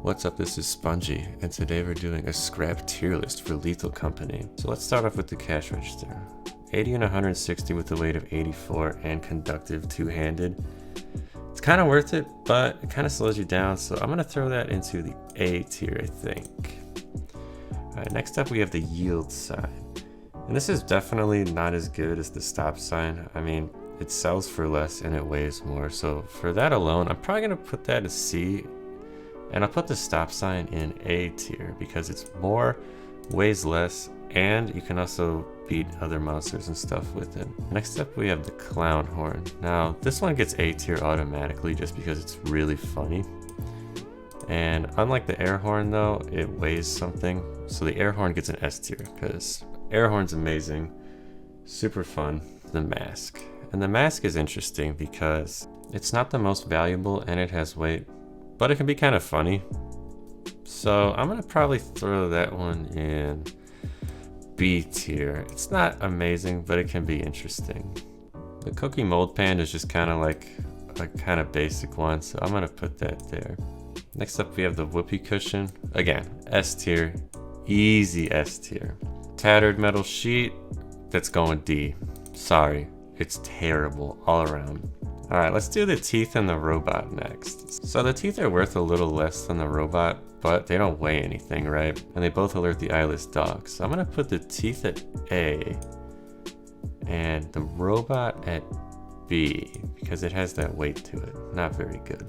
What's up, this is Spongy, and today we're doing a scrap tier list for Lethal Company. So let's start off with the cash register. 80 and 160 with a weight of 84 and conductive two-handed. It's kind of worth it, but it kind of slows you down, so I'm going to throw that into the A tier, I think. Alright, next up we have the yield sign. And this is definitely not as good as the stop sign. I mean, it sells for less and it weighs more, so for that alone, I'm probably going to put that as C. And I'll put the stop sign in A tier because it's more, weighs less, and you can also beat other monsters and stuff with it. Next up we have the clown horn. Now this one gets A tier automatically just because it's really funny. And unlike the air horn though, it weighs something. So the air horn gets an S tier because air horn's amazing, super fun. The mask. And the mask is interesting because it's not the most valuable and it has weight, but it can be kind of funny. So I'm gonna probably throw that one in B tier. It's not amazing, but it can be interesting. The cookie mold pan is just kind of like a kind of basic one, so I'm gonna put that there. Next up we have the whoopee cushion. Again, S tier, easy S tier. Tattered metal sheet, that's going D. Sorry, it's terrible all around. Alright, let's do the teeth and the robot next. So the teeth are worth a little less than the robot, but they don't weigh anything, right? And they both alert the eyeless dog. So I'm gonna put the teeth at A and the robot at B because it has that weight to it. Not very good.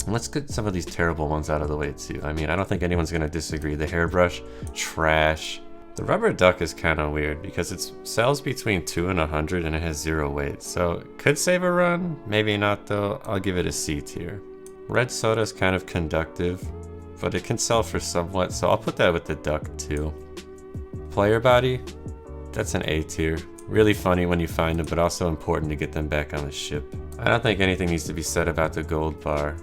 And let's get some of these terrible ones out of the way too. I mean, I don't think anyone's gonna disagree. The hairbrush, trash. The rubber duck is kind of weird because it sells between 2 and 100 and it has 0 weight. So it could save a run, maybe not though. I'll give it a C tier. Red soda is kind of conductive, but it can sell for somewhat, so I'll put that with the duck too. Player body, that's an A tier. Really funny when you find them, but also important to get them back on the ship. I don't think anything needs to be said about the gold bar.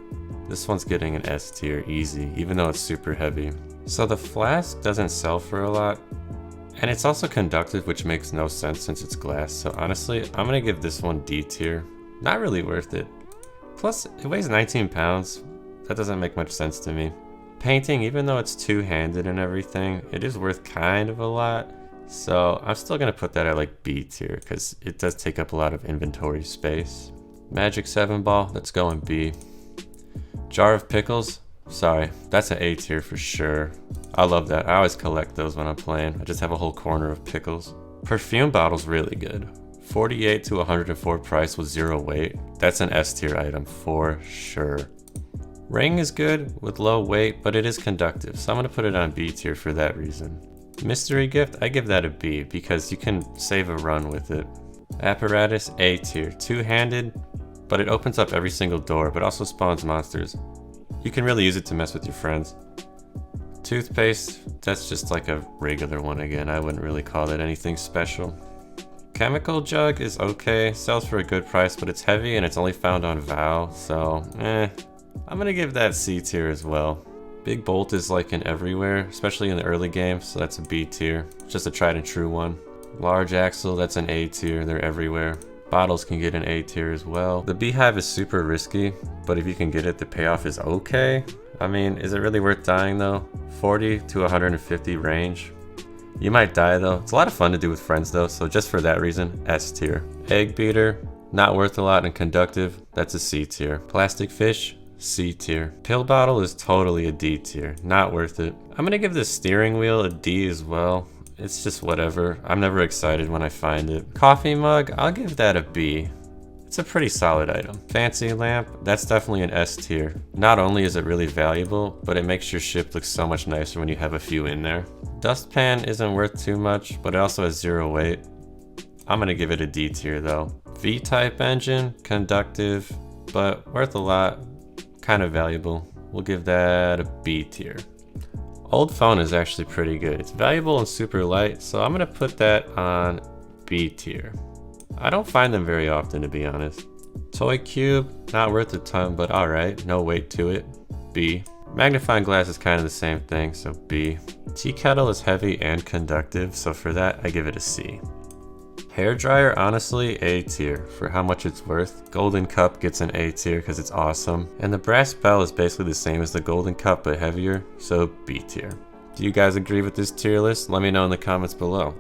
This one's getting an S tier, easy, even though it's super heavy. So the flask doesn't sell for a lot, and it's also conductive, which makes no sense since it's glass. So honestly, I'm gonna give this one D tier. Not really worth it. Plus, it weighs 19 pounds. That doesn't make much sense to me. Painting, even though it's two-handed and everything, it is worth kind of a lot. So I'm still gonna put that at like B tier because it does take up a lot of inventory space. Magic 7 ball, that's going B. Jar of pickles, sorry, that's an A tier for sure. I love that. I always collect those when I'm playing. I just have a whole corner of pickles. Perfume bottle's really good. 48 to 104 price with 0 weight. That's an S tier item for sure. Ring is good with low weight, but it is conductive, so I'm gonna put it on B tier for that reason. Mystery gift, I give that a B because you can save a run with it. Apparatus, A tier. Two-handed, but it opens up every single door, but also spawns monsters. You can really use it to mess with your friends. Toothpaste, that's just like a regular one again. I wouldn't really call it anything special. Chemical jug is okay, sells for a good price, but it's heavy and it's only found on Vow, so I'm gonna give that C tier as well. Big bolt is like in everywhere, especially in the early game, so that's a B tier. It's just a tried and true one. Large axle, that's an A tier, they're everywhere. Bottles can get an A tier as well. The beehive is super risky, but if you can get it, the payoff is okay. I mean, is it really worth dying though? 40 to 150 range. You might die though. It's a lot of fun to do with friends though, so just for that reason, S tier. Egg beater, not worth a lot and conductive, that's a C tier. Plastic fish, C tier. Pill bottle is totally a D tier, not worth it. I'm gonna give the steering wheel a D as well. It's just whatever. I'm never excited when I find it. Coffee mug, I'll give that a B. It's a pretty solid item. Fancy lamp, that's definitely an S tier. Not only is it really valuable, but it makes your ship look so much nicer when you have a few in there. Dustpan isn't worth too much, but it also has 0 weight. I'm gonna give it a D tier though. V-type engine, conductive, but worth a lot, kind of valuable. We'll give that a B tier. Old phone is actually pretty good. It's valuable and super light, so I'm gonna put that on B tier. I don't find them very often, to be honest. Toy cube, not worth a ton, but alright, no weight to it, B. Magnifying glass is kind of the same thing, so B. Tea kettle is heavy and conductive, so for that I give it a C. Hairdryer, honestly, A tier for how much it's worth. Golden Cup gets an A tier because it's awesome. And the brass bell is basically the same as the Golden Cup but heavier, so B tier. Do you guys agree with this tier list? Let me know in the comments below.